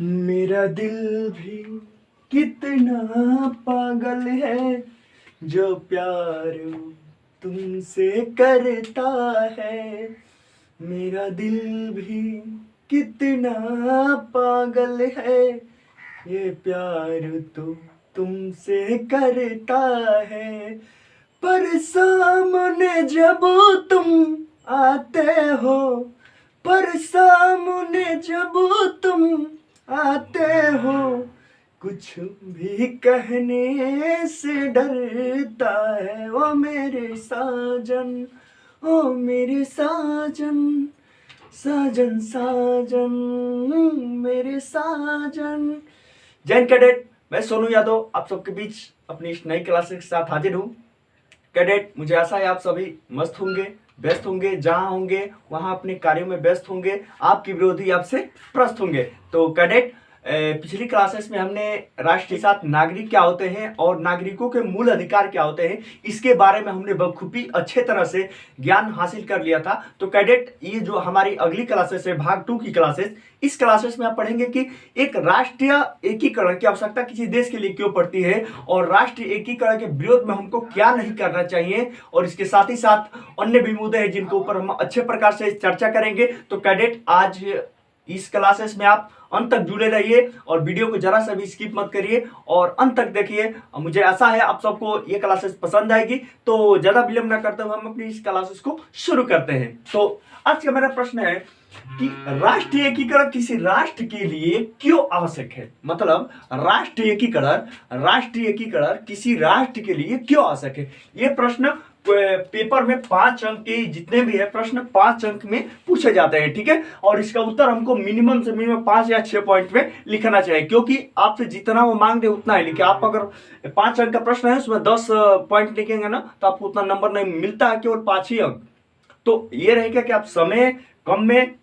मेरा दिल भी कितना पागल है, जो प्यार तुमसे करता है। मेरा दिल भी कितना पागल है, ये प्यार तो तुमसे करता है। पर सामने जब तुम आते हो, पर सामने जब तुम आते हो, कुछ भी कहने से डरता है। ओ मेरे साजन, ओ मेरे साजन, साजन साजन, मेरे साजन। जैन कैडेट, मैं सोनू यादव आप सबके बीच अपनी इस नई क्लास के साथ हाजिर हूँ। कैडेट, मुझे आशा है आप सभी मस्त होंगे, व्यस्त होंगे, जहां होंगे वहां अपने कार्यों में व्यस्त होंगे, आपके विरोधी आपसे प्रस्त होंगे। तो कैडेट, पिछली क्लासेस में हमने राष्ट्र के साथ नागरिक क्या होते हैं और नागरिकों के मूल अधिकार क्या होते हैं, इसके बारे में हमने बखूबी अच्छे तरह से ज्ञान हासिल कर लिया था। तो कैडेट, ये जो हमारी अगली क्लासेस है, भाग 2 की क्लासेस, इस क्लासेस में आप पढ़ेंगे कि एक राष्ट्रीय एकीकरण की आवश्यकता किसी देश के लिए क्यों पड़ती है और राष्ट्रीय एकीकरण के विरोध में हमको क्या नहीं करना चाहिए, और इसके साथ ही साथ अन्य भी मुद्दे हैं जिनके ऊपर हम अच्छे प्रकार से चर्चा करेंगे। तो कैडेट, आज इस क्लासेस में आप अंत तक जुड़े रहिए और वीडियो को जरा सा भी स्किप मत करिए और अंत तक देखिए। मुझे आशा है आप सबको ये क्लासेस पसंद आएगी। तो ज्यादा विलंब न करते हुए हम अपनी इस क्लासेस को शुरू करते हैं। तो आज का मेरा प्रश्न है कि राष्ट्रीय एकीकरण किसी राष्ट्र के लिए क्यों आवश्यक है। मतलब राष्ट्रीय एकीकरण किसी राष्ट्र के लिए क्यों आवश्यक है। यह प्रश्न पेपर में 5 अंक के जितने भी है प्रश्न 5 अंक में पूछे जाते हैं, ठीक है। और इसका उत्तर हमको मिनिमम से मिनिमम 5 या 6 पॉइंट में लिखना चाहिए, क्योंकि आपसे जितना वो मांग रहे उतना ही लिखे। आप अगर 5 अंक का प्रश्न है उसमें 10 पॉइंट लिखेंगे ना, तो आपको उतना नंबर नहीं मिलता है, केवल 5 ही अंक। तो ये रहेगा कि आप समय कम में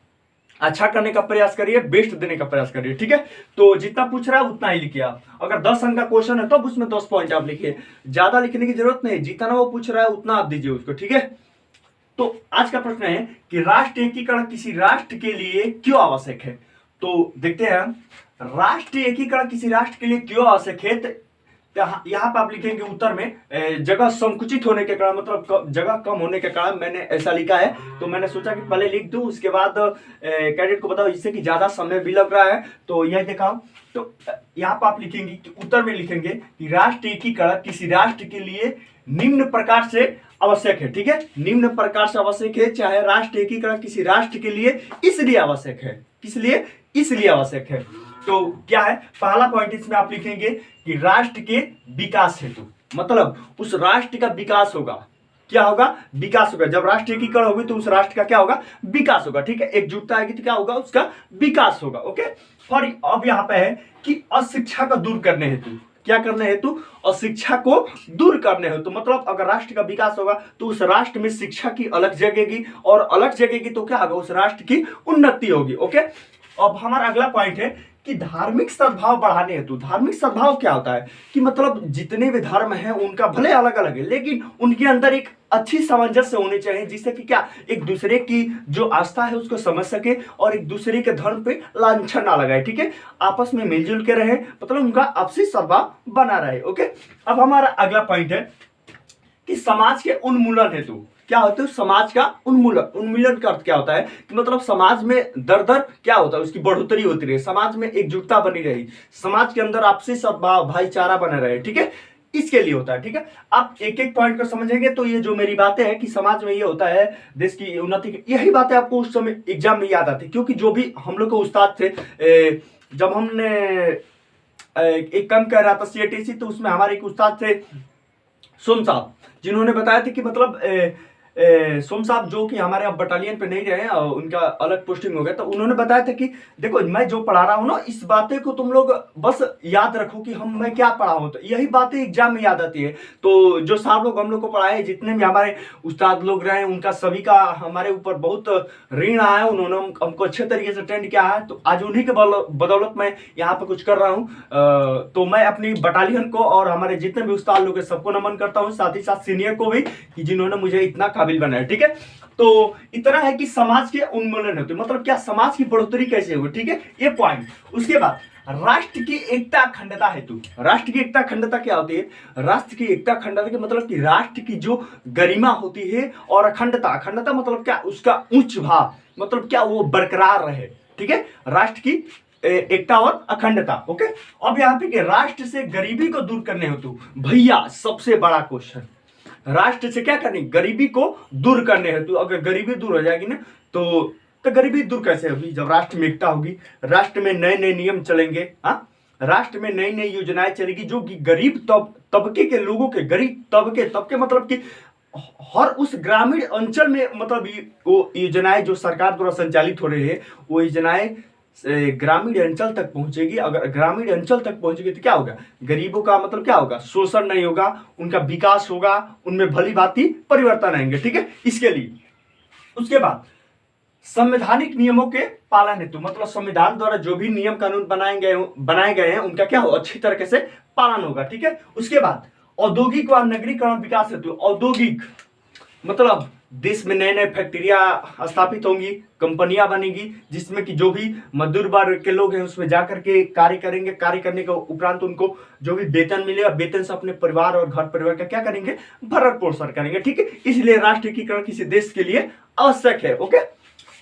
अच्छा करने का प्रयास करिए, बेस्ट देने का प्रयास करिए, ठीक है। तो जितना पूछ रहा है उतना ही लिखिए आप। अगर 10 अंक का क्वेश्चन है तो उसमें 10 पॉइंट आप लिखिए, ज्यादा लिखने की जरूरत नहीं, जितना वो पूछ रहा है उतना आप दीजिए उसको, ठीक है। तो आज का प्रश्न है कि राष्ट्रीय एकीकरण किसी राष्ट्र के लिए क्यों आवश्यक है। तो देखते हैं राष्ट्रीय एकीकरण किसी राष्ट्र के लिए क्यों आवश्यक है। यहाँ पर आप लिखेंगे उत्तर में जगह संकुचित होने के कारण, मतलब जगह कम होने के कारण मैंने ऐसा लिखा है। तो मैंने सोचा कि पहले लिख दूं, उसके बाद कैडेट को बताओ, इससे कि ज्यादा समय भी लग रहा है। तो यह दिखाओ। तो यहाँ पर आप लिखेंगे कि उत्तर में लिखेंगे कि राष्ट्रीय एकीकरण किसी राष्ट्र के लिए निम्न प्रकार से आवश्यक है, ठीक है। निम्न प्रकार से आवश्यक है, चाहे राष्ट्रीय एकीकरण किसी राष्ट्र के लिए इसलिए आवश्यक है, किस लिए, इसलिए आवश्यक है। तो क्या है पहला पॉइंट, इसमें आप लिखेंगे कि राष्ट्र के विकास हेतु, मतलब उस राष्ट्र का विकास होगा। क्या होगा, विकास होगा। जब राष्ट्र एकीकरण होगी तो उस राष्ट्र का क्या होगा, विकास होगा, ठीक है। एकजुटता आएगी तो क्या होगा, उसका विकास होगा, ओके। और अब यहाँ पे है कि अशिक्षा को दूर करने हेतु, क्या करने हेतु, अशिक्षा को दूर करने हेतु। मतलब अगर राष्ट्र का विकास होगा तो उस राष्ट्र में शिक्षा की अलग जगेगी, और अलग जगेगी तो क्या होगा, उस राष्ट्र की उन्नति होगी, ओके। अब हमारा अगला पॉइंट है कि धार्मिक सद्भाव बढ़ाने हेतु। धार्मिक सद्भाव क्या होता है कि मतलब जितने भी धर्म हैं उनका भले अलग अलग है, लेकिन उनके अंदर एक अच्छी सामंजस्य होनी चाहिए, जिससे कि क्या, एक दूसरे की जो आस्था है उसको समझ सके और एक दूसरे के धर्म पे लांछन ना लगाए, ठीक है। आपस में मिलजुल के रहे, मतलब उनका आपसी सद्भाव बना रहे, ओके। अब हमारा अगला पॉइंट है कि समाज के उन्मूलन हेतु। क्या होता है, समाज का उन्मूलन का अर्थ क्या होता है कि मतलब समाज में दर दर क्या होता है, उसकी बढ़ोतरी होती रहे, समाज में एकजुटता बनी रही, समाज के अंदर आपसी सद्भाव भाईचारा बने रहे, ठीक है। इसके लिए होता है, ठीक है। आप एक एक पॉइंट को समझेंगे तो ये जो मेरी बातें हैं कि समाज में ये होता है देश की उन्नति की, यही बातें आपको उस समय एग्जाम में याद आती, क्योंकि जो भी हम लोग के उस्ताद थे, जब हमने एक कम कर रहा था CATC, तो उसमें हमारे एक उस्ताद थे सोम साहब, जिन्होंने बताया था कि मतलब सोम साहब जो कि हमारे अब बटालियन पे नहीं रहे, उनका अलग पोस्टिंग हो गया, तो उन्होंने बताया था कि देखो मैं जो पढ़ा रहा हूँ ना, इस बातें को तुम लोग बस याद रखो कि मैं क्या पढ़ा हूँ, तो यही बातें एग्जाम में याद आती है। तो जो साहब लोग हम लोग को पढ़ाए, जितने भी हमारे उस्ताद लोग रहे, उनका सभी का हमारे ऊपर बहुत ऋण आया, उन्होंने हमको अच्छे तरीके से ट्रेंड किया है। तो आज उन्हीं के बदौलत मैं यहाँ पे कुछ कर रहा हूँ। तो मैं अपनी बटालियन को और हमारे जितने भी उस्ताद लोग हैं सबको नमन करता हूँ, साथ ही साथ सीनियर को भी, कि जिन्होंने मुझे इतना काबिल बनाए, ठीक है। तो इतना है कि समाज के उन्मूलन होते, मतलब क्या समाज की बढ़ोतरी कैसे होगी, ठीक है, ये पॉइंट। उसके बाद राष्ट्र की एकता अखंडता हेतु, राष्ट्र की एकता अखंडता क्या होती है? राष्ट्र की एकता अखंडता के मतलब कि राष्ट्र की जो गरिमा होती है और अखंडता, अखंडता मतलब क्या? उसका उच्च भाव, मतलब क्या वो बरकरार रहे, ठीक है, राष्ट्र की एकता और अखंडता। ओके, अब यहाँ पे कि राष्ट्र से गरीबी को दूर करने हेतु, भैया सबसे बड़ा क्वेश्चन, राष्ट्र से क्या करनी? गरीबी को दूर करने हेतु। अगर गरीबी दूर हो जाएगी ना तो गरीबी दूर कैसे होगी? जब राष्ट्र में एकता होगी, राष्ट्र में नए नए नियम चलेंगे, हाँ, राष्ट्र में नई नई योजनाएं चलेगी जो कि गरीब तबके के लोगों के, गरीब तबके मतलब कि हर उस ग्रामीण अंचल में, मतलब वो योजनाएं जो सरकार द्वारा संचालित हो रही है, वो योजनाएं ग्रामीण अंचल तक पहुंचेगी। अगर ग्रामीण अंचल तक पहुंचेगी तो क्या होगा? गरीबों का मतलब क्या होगा? शोषण नहीं होगा, उनका विकास होगा, उनमें भली भांति परिवर्तन आएंगे, ठीक है, इसके लिए। उसके बाद संवैधानिक नियमों के पालन हेतु, मतलब संविधान द्वारा जो भी नियम कानून बनाए गए हैं उनका क्या हो? अच्छी तरीके से पालन होगा, ठीक है। उसके बाद औद्योगिक व नगरीकरण विकास हेतु, औद्योगिक मतलब देश में नए नए फैक्ट्रियां स्थापित होंगी, कंपनियां बनेगी, जिसमें कि जो भी मजदूर वर्ग के लोग हैं उसमें जाकर के कार्य करेंगे, कार्य करने के उपरांत उनको जो भी वेतन मिलेगा, वेतन से अपने परिवार और घर परिवार का क्या करेंगे? भरण पोषण करेंगे, ठीक है। इसलिए राष्ट्रीयकरण किसी देश के लिए आवश्यक है। ओके,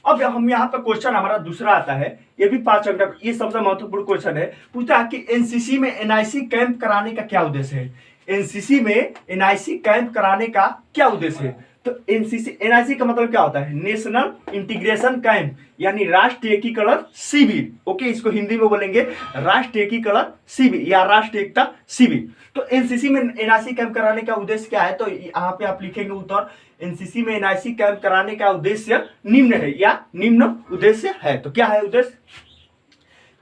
अब हम यहाँ पर क्वेश्चन हमारा दूसरा आता है, ये भी 5 अंक का, ये सबसे महत्वपूर्ण क्वेश्चन है। पूछता है कि एनसीसी में एनआईसी कैंप कराने का क्या उद्देश्य है? एनसीसी में एनआईसी कैंप कराने का क्या उद्देश्य है? तो एनसीसी, एनआईसी का मतलब क्या होता है? नेशनल इंटीग्रेशन कैंप, यानी राष्ट्रीय एकीकरण शिविर। ओके, इसको हिंदी में बोलेंगे राष्ट्रीय एकीकरण शिविर या राष्ट्रीय एकता शिविर। तो एनसीसी में एनआईसी कैंप कराने का उद्देश्य क्या है? तो यहाँ पे आप लिखेंगे उत्तर, एनसीसी में एनआईसी कैंप कराने का उद्देश्य निम्न है या निम्न उद्देश्य है। तो क्या है उद्देश्य?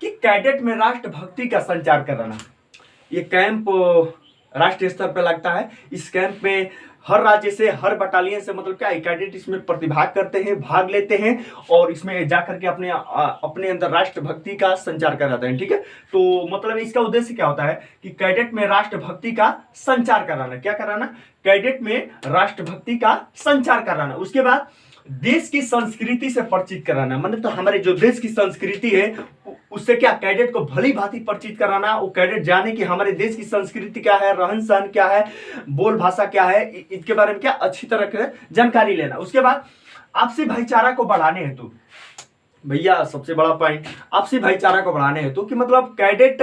कि कैडेट में राष्ट्रभक्ति का संचार कराना। ये कैंप राष्ट्रीय स्तर पर लगता है। इस कैंप में हर राज्य से, हर बटालियन से, मतलब क्या, कैडेट इसमें प्रतिभाग करते हैं, भाग लेते हैं और इसमें जाकर के अपने अंदर राष्ट्रभक्ति का संचार कराते हैं, ठीक है। तो मतलब इसका उद्देश्य क्या होता है कि कैडेट में राष्ट्रभक्ति का संचार कराना। क्या कराना? कैडेट में राष्ट्रभक्ति का संचार कराना। उसके बाद देश की संस्कृति से परिचित कराना, मतलब तो हमारे जो देश की संस्कृति है उससे क्या, कैडेट को भली भांति परिचित कराना। वो कैडेट जाने कि हमारे देश की संस्कृति क्या है, रहन सहन क्या है, बोल भाषा क्या है, इसके बारे में क्या अच्छी तरह से जानकारी लेना। उसके बाद आपसी भाईचारा को बढ़ाने हेतु, भैया सबसे बड़ा पॉइंट, आपसी भाईचारा को बढ़ाने हेतु कि मतलब कैडेट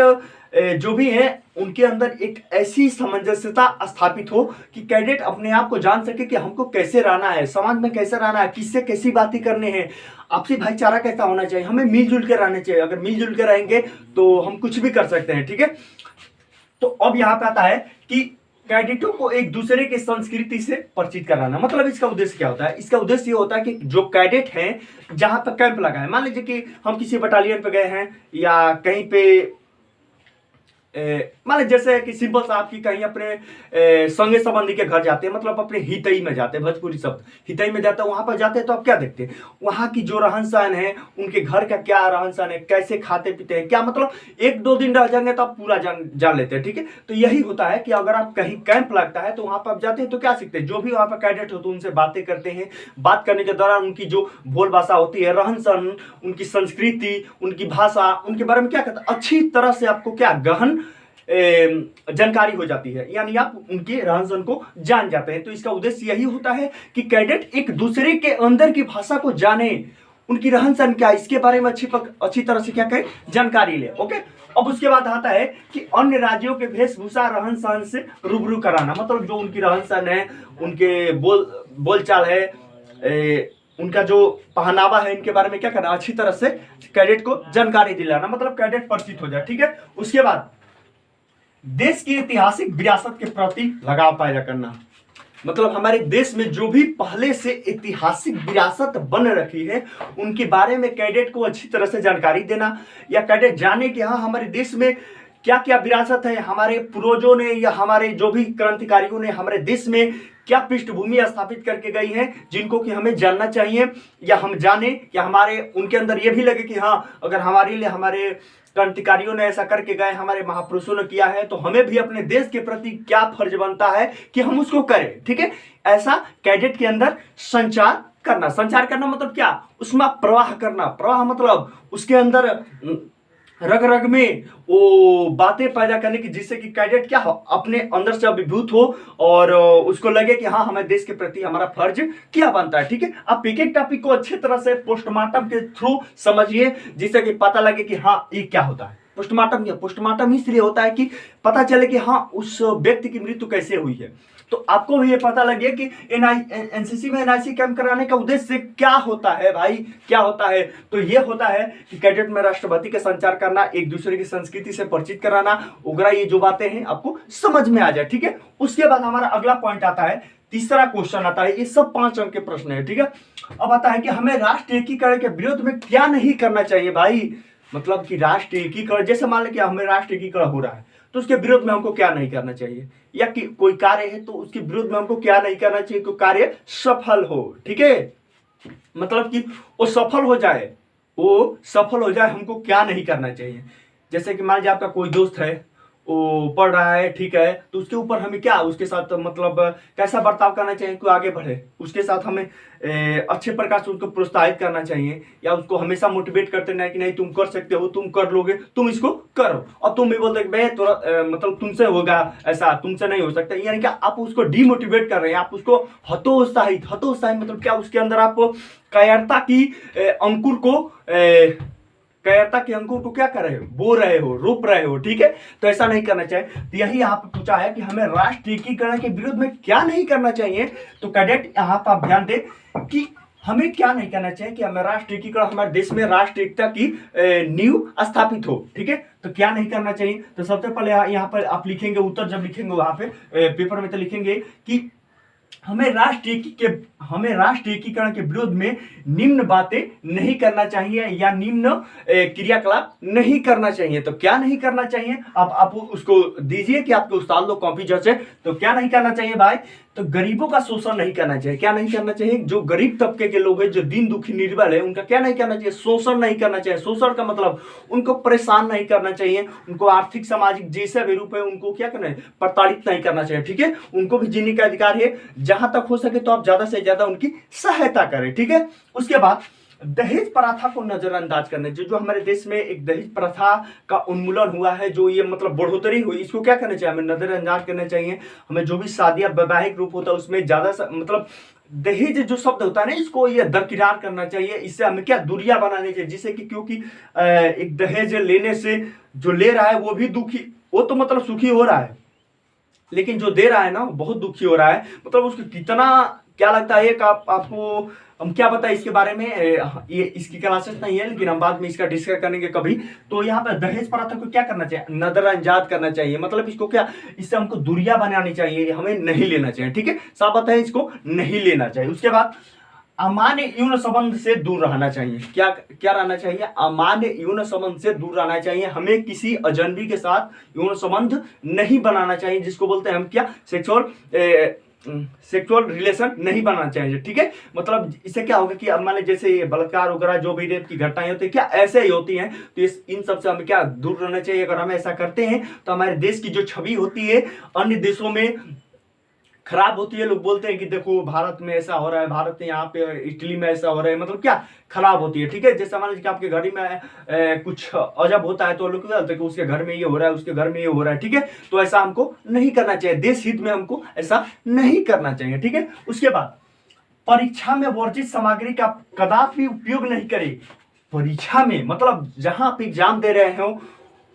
जो भी है उनके अंदर एक ऐसी सामंजस्यता स्थापित हो कि कैडेट अपने आप को जान सके कि हमको कैसे रहना है, समाज में कैसे रहना है, किससे कैसी बातें करने हैं, आपसी भाईचारा कैसा होना चाहिए, हमें मिलजुल के रहना चाहिए। अगर मिलजुल के रहेंगे तो हम कुछ भी कर सकते हैं, ठीक है। तो अब यहाँ पे आता है कि कैडेटों को एक दूसरे के संस्कृति से परिचित कराना। मतलब इसका उद्देश्य क्या होता है? इसका उद्देश्य ये होता है कि जो कैडेट हैं, जहां पर कैंप लगा है, मान लीजिए कि हम किसी बटालियन पे गए हैं या कहीं पे मान लीजिए जैसे कि सिंपल सा आपकी कहीं अपने संगे संबंधी के घर जाते हैं, मतलब अपने हितई में जाते हैं, भोजपुरी शब्द हितई में जाते हैं, वहां पर जाते हैं तो आप क्या देखते हैं? वहां की जो रहन सहन है, उनके घर का क्या रहन सहन है, कैसे खाते पीते हैं, क्या मतलब 1-2 दिन रह जाएंगे तो आप पूरा जान लेते हैं, ठीक है। तो यही होता है कि अगर आप कहीं कैंप लगता है तो वहां पर आप जाते हैं तो क्या सीखते हैं? जो भी वहां पर कैडेट होते हैं उनसे बातें करते हैं, बात करने के दौरान उनकी जो बोल भाषा होती है, रहन सहन, उनकी संस्कृति, उनकी भाषा, उनके बारे में क्या कहते हैं, अच्छी तरह से आपको क्या गहन जानकारी हो जाती है, यानी आप उनके रहन सहन को जान जाते हैं। तो इसका उद्देश्य यही होता है कि कैडेट एक दूसरे के अंदर की भाषा को जाने, उनकी रहन सहन क्या है इसके बारे में अच्छी तरह से क्या करें, जानकारी ले। ओके, अब उसके बाद आता है कि अन्य राज्यों के वेशभूषा रहन सहन से रूबरू कराना। मतलब जो उनकी रहन सहन है, उनके बोलचाल है, उनका जो पहनावा है, इनके बारे में क्या करना, अच्छी तरह से कैडेट को जानकारी दिलाना, मतलब कैडेट परिचित हो जाए, ठीक है। उसके बाद देश की ऐतिहासिक विरासत के प्रति लगाव पैदा करना। मतलब हमारे देश में जो भी पहले से ऐतिहासिक विरासत बन रखी है उनके बारे में कैडेट को अच्छी तरह से जानकारी देना, या कैडेट जाने कि हाँ हमारे देश में क्या क्या विरासत है, हमारे पूर्वजों ने या हमारे जो भी क्रांतिकारियों ने हमारे देश में क्या पृष्ठभूमि स्थापित करके गई है, जिनको कि हमें जानना चाहिए, या हम जाने या हमारे उनके अंदर ये भी लगे कि हाँ अगर हमारे लिए हमारे क्रांतिकारियों ने ऐसा करके गए, हमारे महापुरुषों ने किया है, तो हमें भी अपने देश के प्रति क्या फर्ज बनता है कि हम उसको करें, ठीक है। ऐसा कैडेट के अंदर संचार करना। संचार करना मतलब क्या, उसमें प्रवाह करना। प्रवाह मतलब उसके अंदर रग रग में वो बातें पैदा करने की, जिससे कि कैडेट क्या हो, अपने अंदर से अभिभूत हो और उसको लगे कि हाँ, हमें देश के प्रति हमारा फर्ज क्या बनता है। ठीक है, आप एक एक टॉपिक को अच्छी तरह से पोस्टमार्टम के थ्रू समझिए, जिससे कि पता लगे कि हाँ, ये क्या होता है। पोस्टमार्टम क्या, पोस्टमार्टम इसलिए होता है कि पता चले कि हाँ, उस व्यक्ति की मृत्यु कैसे हुई है। तो आपको भी ये पता लगे कि एनसीसी में एनआईसी कैंप कराने का उद्देश्य क्या होता है भाई, क्या होता है। तो ये होता है कि कैडेट में राष्ट्रभक्ति का संचार करना, एक दूसरे की संस्कृति से परिचित कराना वगैरह, ये जो बातें हैं आपको समझ में आ जाए। ठीक है, उसके बाद हमारा अगला पॉइंट आता है, तीसरा क्वेश्चन आता है। ये सब 5 अंक के प्रश्न है। ठीक है, अब आता है कि हमें राष्ट्र एकीकरण के विरोध में क्या नहीं करना चाहिए भाई। मतलब कि राष्ट्र एकीकरण, जैसे मान लें कि हमें राष्ट्र एकीकरण हो रहा है, तो उसके विरोध में हमको क्या नहीं करना चाहिए, या कि कोई कार्य है तो उसके विरोध में हमको क्या नहीं करना चाहिए कि कार्य सफल हो। ठीक है, मतलब कि वो सफल हो जाए, वो सफल हो जाए, हमको क्या नहीं करना चाहिए। जैसे कि मान लीजिए आपका कोई दोस्त है, वो पढ़ रहा है, ठीक है, तो उसके ऊपर हमें क्या, उसके साथ मतलब कैसा बर्ताव करना चाहिए कि आगे बढ़े। उसके साथ हमें अच्छे प्रकार से उसको प्रोत्साहित करना चाहिए, या उसको हमेशा मोटिवेट करते रहना कि नहीं, तुम कर सकते हो, तुम कर लोगे, तुम इसको करो। और तुम भी बोलते भाई थोड़ा मतलब तुमसे होगा ऐसा, तुमसे नहीं हो सकता, यानी कि आप उसको डिमोटिवेट कर रहे हैं, आप उसको हतोत्साहित मतलब क्या, उसके अंदर आप कायरता की अंकुर को कायरता के अंकुर को क्या कर रहे हो, बो रहे हो, रोप रहे हो। ठीक है, तो ऐसा नहीं करना चाहिए। तो यही यहाँ पे पूछा है कि हमें राष्ट्र एकीकरण के विरुद्ध में क्या नहीं करना चाहिए। तो कैडेट यहाँ पर आप ध्यान दें कि हमें क्या नहीं करना चाहिए कि हमें राष्ट्र एकीकरण, हमारे देश में राष्ट्र एकता की नींव स्थापित हो। ठीक है, तो क्या नहीं करना चाहिए। तो सबसे पहले यहाँ पर आप लिखेंगे उत्तर, जब लिखेंगे वहां पे पेपर में, तो लिखेंगे कि हमें राष्ट्र एकीकरण के विरोध में निम्न बातें नहीं करना चाहिए, या निम्न क्रियाकलाप नहीं करना चाहिए। तो क्या नहीं करना चाहिए, आप उसको दीजिए कि आपके उस्ताद लोग कॉपी जैसे। तो क्या नहीं करना चाहिए भाई, तो गरीबों का शोषण नहीं करना चाहिए। क्या नहीं करना चाहिए, जो गरीब तबके के लोग हैं, जो दीन दुखी निर्बल है, उनका क्या नहीं करना चाहिए, शोषण नहीं करना चाहिए। शोषण का मतलब उनको परेशान नहीं करना चाहिए, उनको आर्थिक सामाजिक जैसे भी रूप है उनको क्या करना है, प्रताड़ित नहीं करना चाहिए। ठीक है, उनको भी जीने का अधिकार है। जहां तक हो सके तो आप ज्यादा से ज्यादा उनकी सहायता करें। ठीक है, उसके बाद दहेज प्रथा को नजरअंदाज करने, जो हमारे देश में एक दहेज प्रथा का उन्मूलन हुआ है, जो ये मतलब बढ़ोतरी हुई, इसको क्या करना चाहिए, हमें नजरअंदाज करना चाहिए। हमें जो भी शादियां वैवाहिक रूप होता है उसमें ज्यादा मतलब दहेज जो शब्द होता है ना, इसको ये दरकिरार करना चाहिए। इससे हमें क्या दूरियां बनानी चाहिए, जिससे कि क्योंकि एक दहेज लेने से जो ले रहा है वो भी दुखी, वो तो मतलब सुखी हो रहा है, लेकिन जो दे रहा है ना बहुत दुखी हो रहा है। मतलब उसको कितना क्या लगता है, एक आपको हम क्या बताएं इसके बारे में, ये इसकी क्लासेस नहीं है, लेकिन हम बाद में इसका डिस्कस करेंगे कभी। तो यहाँ पे दहेज प्रथा को क्या करना चाहिए, नजरअंदाज करना चाहिए। मतलब इसको क्या, इससे हमको दूरियां बनानी चाहिए, हमें नहीं लेना चाहिए। ठीक है, साफ बात है, इसको नहीं लेना चाहिए। उसके बाद अमान्य यौन संबंध से दूर रहना चाहिए। क्या क्या रहना चाहिए, अमान्य यौन संबंध से दूर रहना चाहिए। हमें किसी अजनबी के साथ यौन संबंध नहीं बनाना चाहिए, जिसको बोलते हैं हम क्या, सेक्सुअल रिलेशन नहीं बनाना चाहिए। ठीक है, मतलब इससे क्या होगा कि अब मान लीजिए जैसे बलात्कार वगैरह जो भी रेप की घटनाएं होती है, क्या ऐसे ही होती हैं, तो इन सब से हमें क्या दूर रहना चाहिए। अगर हम ऐसा करते हैं तो हमारे देश की जो छवि होती है अन्य देशों में खराब होती है। लोग बोलते हैं कि देखो भारत में ऐसा हो रहा है, भारत में यहाँ पे इटली में ऐसा हो रहा है, मतलब क्या खराब होती है। ठीक है, जैसे मान लीजिए कि आपके घर में कुछ अजब होता है तो लोग क्या बोलते हैं कि उसके घर में ये हो रहा है, उसके घर में ये हो रहा है। ठीक है, तो ऐसा हमको नहीं करना चाहिए, देश हित में हमको ऐसा नहीं करना चाहिए। ठीक है, उसके बाद परीक्षा में वर्जित सामग्री का कदापि उपयोग नहीं करें। परीक्षा में मतलब जहां आप एग्जाम दे रहे हो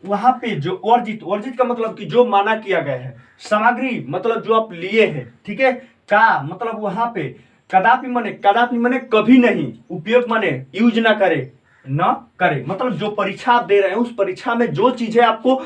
वहां पे जो वर्जित का मतलब कि जो माना किया गया है, सामग्री मतलब जो आप लिए हैं, ठीक है, का मतलब वहां पे कदापि मने कभी नहीं, उपयोग मने यूज ना करे मतलब जो परीक्षा आप दे रहे हैं उस परीक्षा में जो चीजें आपको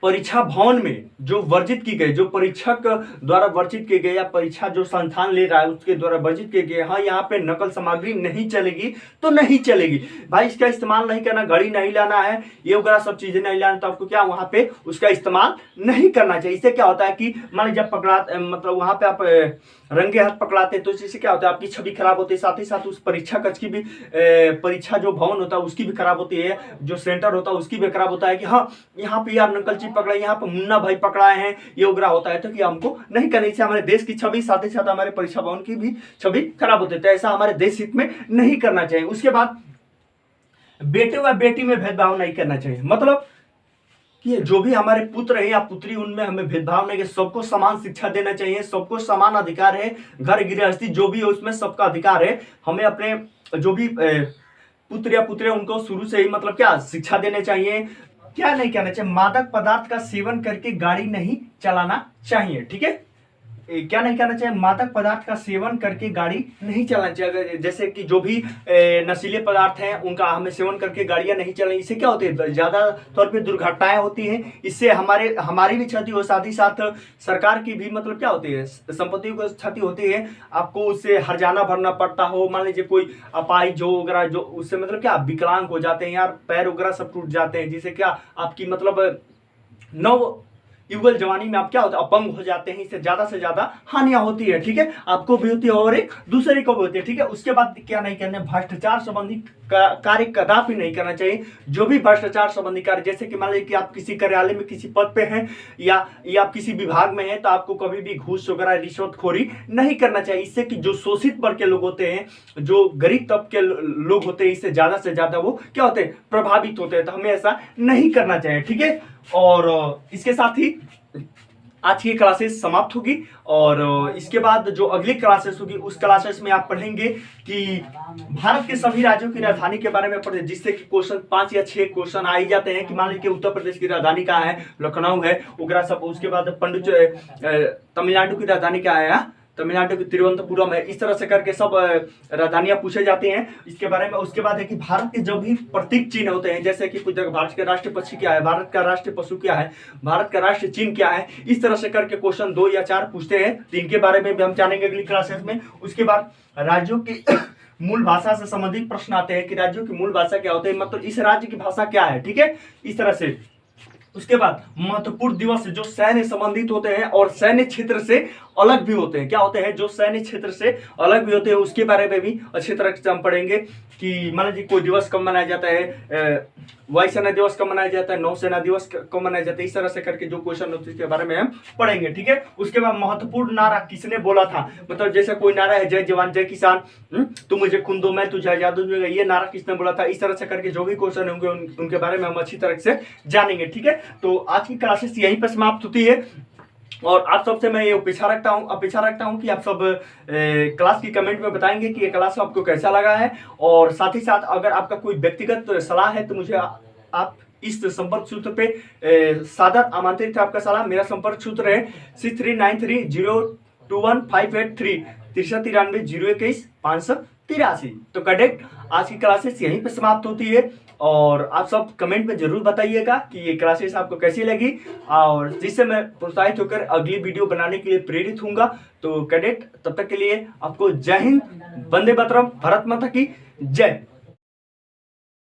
परीक्षा भवन में जो वर्जित की गई, जो परीक्षक द्वारा वर्जित किए गए, या परीक्षा जो संस्थान ले रहा है उसके द्वारा वर्जित किए गए, हाँ यहाँ पे नकल सामग्री नहीं चलेगी तो नहीं चलेगी भाई। इसका इस्तेमाल नहीं करना, घड़ी नहीं लाना है, ये वगैरह सब चीजें नहीं लाना, तो आपको क्या वहां पे उसका इस्तेमाल नहीं करना चाहिए। इससे क्या होता है कि मान लीजिए जब पकड़ा मतलब वहां पे आप रंगे हाथ पकड़ाते हैं तो इससे क्या होता है, आपकी छवि खराब होती है, साथ ही साथ उस परीक्षा कक्ष की भी परीक्षा जो भवन होता है उसकी भी खराब होती है, जो सेंटर होता है उसकी भी खराब होता है कि हाँ यहाँ पे यार नकलची पकड़ा, यहाँ पर मुन्ना भाई पकड़ाए हैं, ये वगैरह होता है, तो कि हमको नहीं करना। इससे हमारे देश की छवि, साथ ही साथ हमारे परीक्षा भवन की भी छवि खराब होती है, तो ऐसा हमारे देश हित में नहीं करना चाहिए। उसके बाद बेटे व बेटी में भेदभाव नहीं करना चाहिए, मतलब कि जो भी हमारे पुत्र है या पुत्री, उनमें हमें भेदभाव नहीं, सबको समान शिक्षा देना चाहिए, सबको समान अधिकार है, घर गृहस्थी जो भी है उसमें सबका अधिकार है। हमें अपने जो भी पुत्र या पुत्री उनको शुरू से ही मतलब क्या शिक्षा देने चाहिए। क्या नहीं कहना चाहिए, मादक पदार्थ का सेवन करके गाड़ी नहीं चलाना चाहिए, ठीक है। क्या नहीं करना चाहिए, मादक पदार्थ का सेवन करके गाड़ी नहीं चलानी चाहिए। जैसे कि जो भी नशीले पदार्थ हैं उनका हमें सेवन करके गाड़ियां नहीं चलानी। इससे क्या होती है, ज्यादा तौर पे दुर्घटनाएं होती हैं, इससे हमारी भी क्षति हो, साथ ही साथ सरकार की भी मतलब क्या होती है, संपत्ति को क्षति होती है। आपको उससे हर्जाना भरना पड़ता हो, मान लीजिए कोई अपाहिज हो वगैरह, जो उससे मतलब क्या विकलांग हो जाते हैं यार, पैर वगैरह सब टूट जाते हैं, जिससे क्या आपकी मतलब नव युगल जवानी में आप क्या होता है, अपंग हो जाते हैं। इससे ज्यादा हानियां होती है, ठीक है, आपको भी होती है और एक दूसरे को भी होती है, ठीक है। उसके बाद क्या नहीं करना, भ्रष्टाचार संबंधी कार्य कदापि नहीं करना चाहिए। जो भी भ्रष्टाचार संबंधी कार्य, जैसे कि मान लीजिए कि आप किसी कार्यालय में किसी पद पे हैं या आप किसी विभाग में हैं, तो आपको कभी भी घूस वगैरह रिश्वतखोरी नहीं करना चाहिए। इससे कि जो शोषित वर्ग के लोग होते हैं, जो गरीब तबके के लोग होते हैं, इससे ज्यादा से ज्यादा वो क्या होते हैं, प्रभावित होते हैं। तो हमें ऐसा नहीं करना चाहिए, ठीक है। और इसके साथ ही आज की क्लासेस समाप्त होगी, और इसके बाद जो अगली क्लासेस होगी उस क्लासेस में आप पढ़ेंगे कि भारत के सभी राज्यों की राजधानी के बारे में पढ़े, जिससे कि क्वेश्चन 5 या 6 क्वेश्चन आ ही जाते हैं कि मान लीजिए उत्तर प्रदेश की राजधानी कहाँ है, लखनऊ है वगैरह सब। उसके बाद तमिलनाडु की राजधानी क्या है, तमिलनाडु की तिरुवनंतपुरम है। इस तरह से करके सब राजधानियां पूछे जाते हैं इसके बारे में। उसके बाद है कि भारत के जो भी प्रतीक चिन्ह होते हैं, जैसे कि कुछ जगह भारत का राष्ट्रीय पक्षी क्या है, भारत का राष्ट्रीय पशु क्या है, भारत का राष्ट्रीय चिन्ह क्या है, इस तरह से करके क्वेश्चन 2 या 4 पूछते हैं। तो इनके बारे में भी हम जानेंगे अगली क्लासेस में। उसके बाद राज्यों की मूल भाषा से संबंधित प्रश्न आते हैं कि राज्यों की मूल भाषा क्या होती है, मतलब इस राज्य की भाषा क्या है, ठीक है, इस तरह से। उसके बाद महत्वपूर्ण दिवस जो सैन्य संबंधित होते हैं और सैन्य क्षेत्र से अलग भी होते हैं, क्या होते हैं, जो सैन्य क्षेत्र से अलग भी होते हैं, उसके बारे में भी अच्छी तरह से हम पढ़ेंगे कि मान लीजिए कोई दिवस कब मनाया जाता है, वायुसेना दिवस कब मनाया जाता है, नौसेना दिवस कब मनाया जाता है, इस तरह से करके जो क्वेश्चन होते हैं उसके बारे में हम पढ़ेंगे, ठीक है। उसके बाद महत्वपूर्ण नारा किसने बोला था, मतलब जैसे कोई नारा है जय जवान जय किसान, तुम मुझे खून दो मैं तुझे आजादी दूंगा, ये नारा किसने बोला था, इस तरह से करके जो भी क्वेश्चन होंगे उनके बारे में हम अच्छी तरह से जानेंगे, ठीक है। तो आज की क्लासेस यहीं पर समाप्त होती है, और आप सबसे मैं ये अपेक्षा रखता हूं कि आप सब क्लास की कमेंट में बताएंगे कि ये क्लास आपको कैसा लगा है। और साथ ही साथ अगर आपका कोई व्यक्तिगत सलाह है तो मुझे आप इस संपर्क सूत्र पे सादर आमंत्रित है आपका सलाह। मेरा संपर्क सूत्र है 6393021583 6393011583। तो कैडेट आज की क्लासेस यहीं पे समाप्त होती है, और आप सब कमेंट में जरूर बताइएगा कि ये क्लासेस आपको कैसी लगी, और जिससे मैं प्रोत्साहित होकर अगली वीडियो बनाने के लिए प्रेरित हूँगा। तो कैडेट तब तक के लिए आपको जय हिंद, वंदे मातरम, भारत माता की जय।